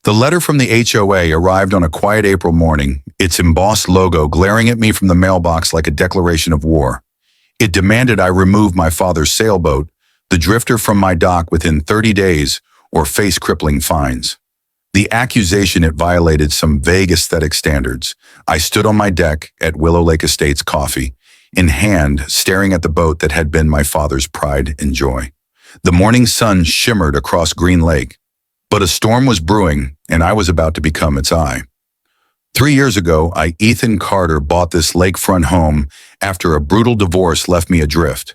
The letter from the HOA arrived on a quiet April morning, its embossed logo glaring at me from the mailbox like a declaration of war. It demanded I remove my father's sailboat, the drifter, from my dock within 30 days or face crippling fines. The accusation it violated some vague aesthetic standards. I stood on my deck at Willow Lake Estates, coffee in hand, staring at the boat that had been my father's pride and joy. The morning sun shimmered across Green Lake, but a storm was brewing, and I was about to become its eye. 3 years ago, Ethan Carter, bought this lakefront home after a brutal divorce left me adrift.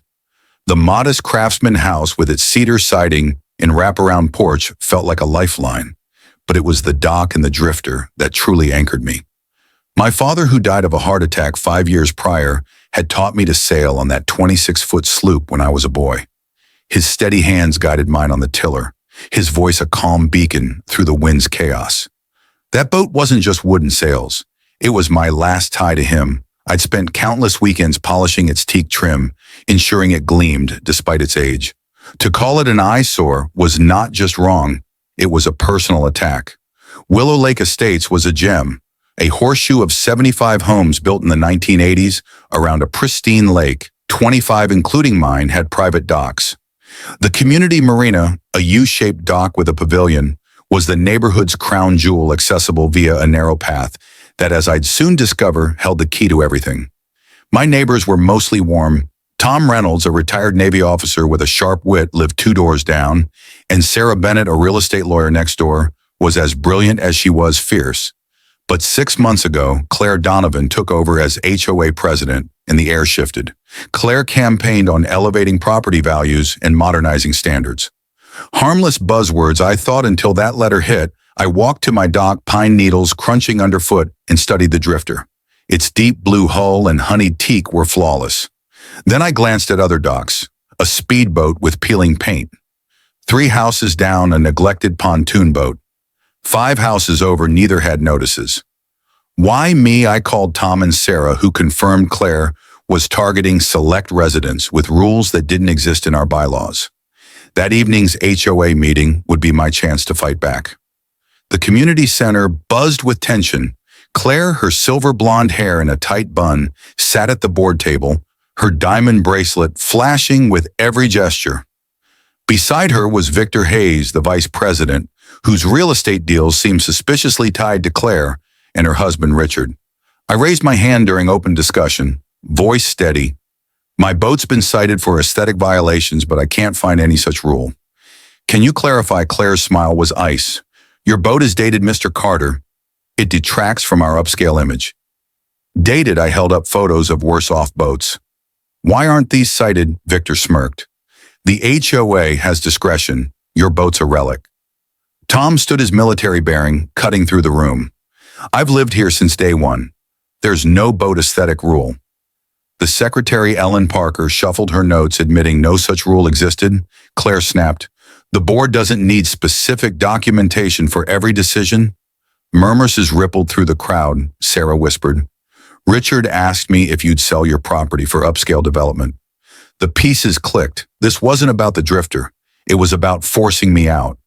The modest craftsman house with its cedar siding and wraparound porch felt like a lifeline, but it was the dock and the drifter that truly anchored me. My father, who died of a heart attack 5 years prior, had taught me to sail on that 26-foot sloop when I was a boy. His steady hands guided mine on the tiller, his voice a calm beacon through the wind's chaos. That boat wasn't just wooden sails. It was my last tie to him. I'd spent countless weekends polishing its teak trim, ensuring it gleamed despite its age. To call it an eyesore was not just wrong, it was a personal attack. Willow Lake Estates was a gem, a horseshoe of 75 homes built in the 1980s around a pristine lake. 25, including mine, had private docks. The community marina, a U-shaped dock with a pavilion, was the neighborhood's crown jewel, accessible via a narrow path that, as I'd soon discover, held the key to everything. My neighbors were mostly warm. Tom Reynolds, a retired Navy officer with a sharp wit, lived 2 doors down, and Sarah Bennett, a real estate lawyer next door, was as brilliant as she was fierce. But 6 months ago, Claire Donovan took over as HOA president, and the air shifted. Claire campaigned on elevating property values and modernizing standards. Harmless buzzwords, I thought, until that letter hit. I walked to my dock, pine needles crunching underfoot, and studied the drifter. Its deep blue hull and honeyed teak were flawless. Then I glanced at other docks, a speedboat with peeling paint. 3 houses down, a neglected pontoon boat. 5 houses over, neither had notices. Why me? I called Tom and Sarah, who confirmed Claire was targeting select residents with rules that didn't exist in our bylaws. That evening's HOA meeting would be my chance to fight back. The community center buzzed with tension. Claire, her silver blonde hair in a tight bun, sat at the board table, her diamond bracelet flashing with every gesture. Beside her was Victor Hayes, the vice president, whose real estate deals seemed suspiciously tied to Claire and her husband Richard. I raised my hand during open discussion, voice steady. My boat's been cited for aesthetic violations, but I can't find any such rule. Can you clarify? Claire's smile was ice. Your boat is dated, Mr. Carter. It detracts from our upscale image. Dated? I held up photos of worse-off boats. Why aren't these cited? Victor smirked. The HOA has discretion. Your boat's a relic. Tom stood his military bearing, cutting through the room. I've lived here since day one. There's no boat aesthetic rule. The secretary, Ellen Parker, shuffled her notes, admitting no such rule existed. Claire snapped. The board doesn't need specific documentation for every decision. Murmurs rippled through the crowd, Sarah whispered. Richard asked me if you'd sell your property for upscale development. The pieces clicked. This wasn't about the drifter. It was about forcing me out.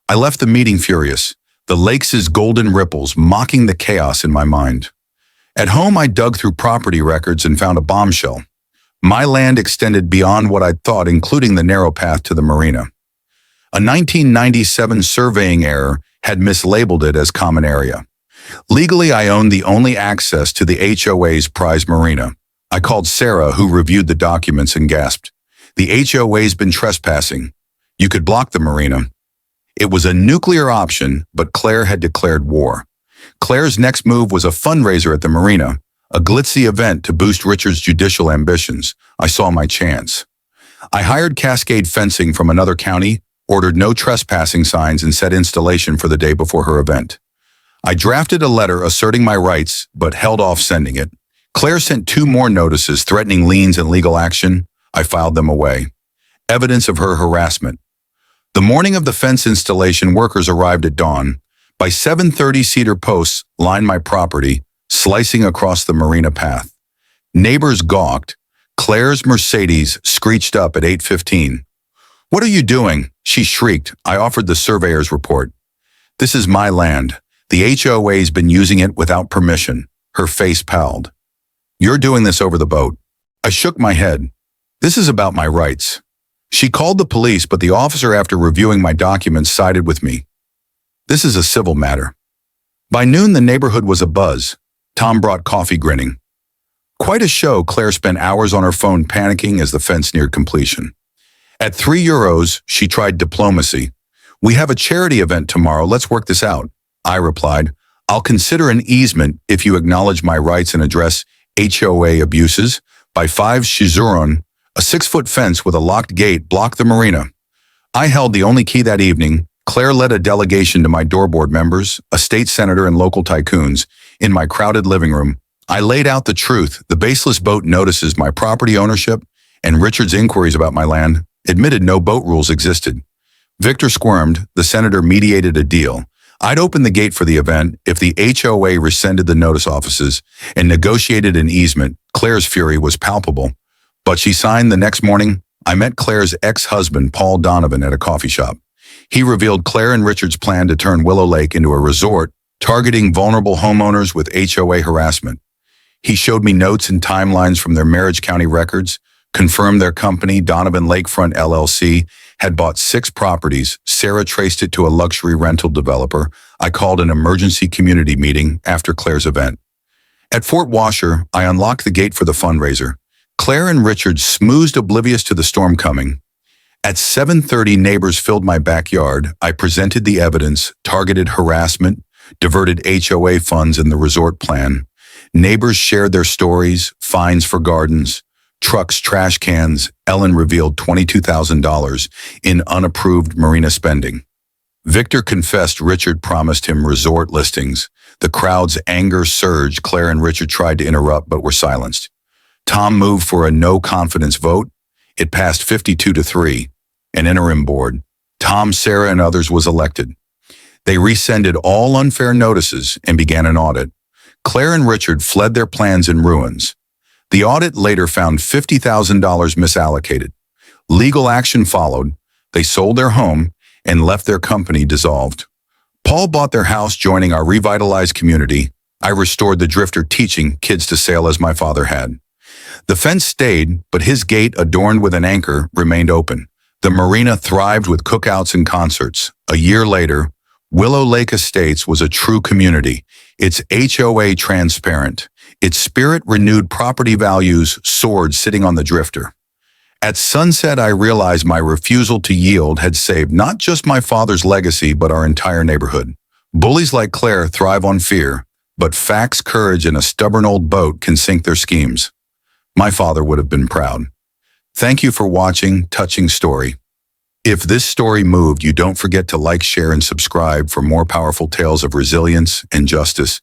I left the meeting furious, the lake's golden ripples mocking the chaos in my mind. At home, I dug through property records and found a bombshell. My land extended beyond what I'd thought, including the narrow path to the marina. A 1997 surveying error had mislabeled it as common area. Legally, I owned the only access to the HOA's prized marina. I called Sarah, who reviewed the documents, and gasped. The HOA's been trespassing. You could block the marina. It was a nuclear option, but Claire had declared war. Claire's next move was a fundraiser at the marina, a glitzy event to boost Richard's judicial ambitions. I saw my chance. I hired Cascade Fencing from another county, ordered no trespassing signs, and set installation for the day before her event. I drafted a letter asserting my rights, but held off sending it. Claire sent 2 more notices threatening liens and legal action. I filed them away. Evidence of her harassment. The morning of the fence installation, workers arrived at dawn. By 7:30, cedar posts lined my property, slicing across the marina path. Neighbors gawked. Claire's Mercedes screeched up at 8:15. What are you doing? She shrieked. I offered the surveyor's report. This is my land. The HOA's been using it without permission. Her face palled. You're doing this over the boat. I shook my head. This is about my rights. She called the police, but the officer, after reviewing my documents, sided with me. This is a civil matter. By noon, the neighborhood was abuzz. Tom brought coffee, grinning. Quite a show. Claire spent hours on her phone panicking as the fence neared completion. At €3, she tried diplomacy. We have a charity event tomorrow. Let's work this out. I replied, I'll consider an easement if you acknowledge my rights and address HOA abuses. By 5 Shizuron, a 6-foot fence with a locked gate blocked the marina. I held the only key that evening. Claire led a delegation to my door board members, a state senator, and local tycoons. In my crowded living room, I laid out the truth. The baseless boat notices, my property ownership, and Richard's inquiries about my land admitted no boat rules existed. Victor squirmed. The senator mediated a deal. I'd open the gate for the event if the HOA rescinded the notice offices and negotiated an easement. Claire's fury was palpable, but she signed. The next morning, I met Claire's ex-husband, Paul Donovan, at a coffee shop. He revealed Claire and Richard's plan to turn Willow Lake into a resort, targeting vulnerable homeowners with HOA harassment. He showed me notes and timelines from their Marriage County records, confirmed their company, Donovan Lakefront LLC, had bought 6 properties. Sarah traced it to a luxury rental developer. I called an emergency community meeting after Claire's event. At Fort Washer, I unlocked the gate for the fundraiser. Claire and Richard smoothed, oblivious to the storm coming. At 7:30, neighbors filled my backyard. I presented the evidence: targeted harassment, diverted HOA funds in the resort plan. Neighbors shared their stories: fines for gardens, trucks, trash cans. Ellen revealed $22,000 in unapproved marina spending. Victor confessed Richard promised him resort listings. The crowd's anger surged. Claire and Richard tried to interrupt but were silenced. Tom moved for a no-confidence vote. It passed 52-3. An interim board, Tom, Sarah, and others, was elected. They rescinded all unfair notices and began an audit. Claire and Richard fled, their plans in ruins. The audit later found $50,000 misallocated. Legal action followed. They sold their home and left their company dissolved. Paul bought their house, joining our revitalized community. I restored the drifter, teaching kids to sail as my father had. The fence stayed, but his gate, adorned with an anchor, remained open. The marina thrived with cookouts and concerts. A year later, Willow Lake Estates was a true community. Its HOA transparent. Its spirit renewed. Property values soared, sitting on the drifter. At sunset, I realized my refusal to yield had saved not just my father's legacy, but our entire neighborhood. Bullies like Claire thrive on fear, but facts, courage, and a stubborn old boat can sink their schemes. My father would have been proud. Thank you for watching Touching Story. If this story moved you, don't forget to like, share, and subscribe for more powerful tales of resilience and justice.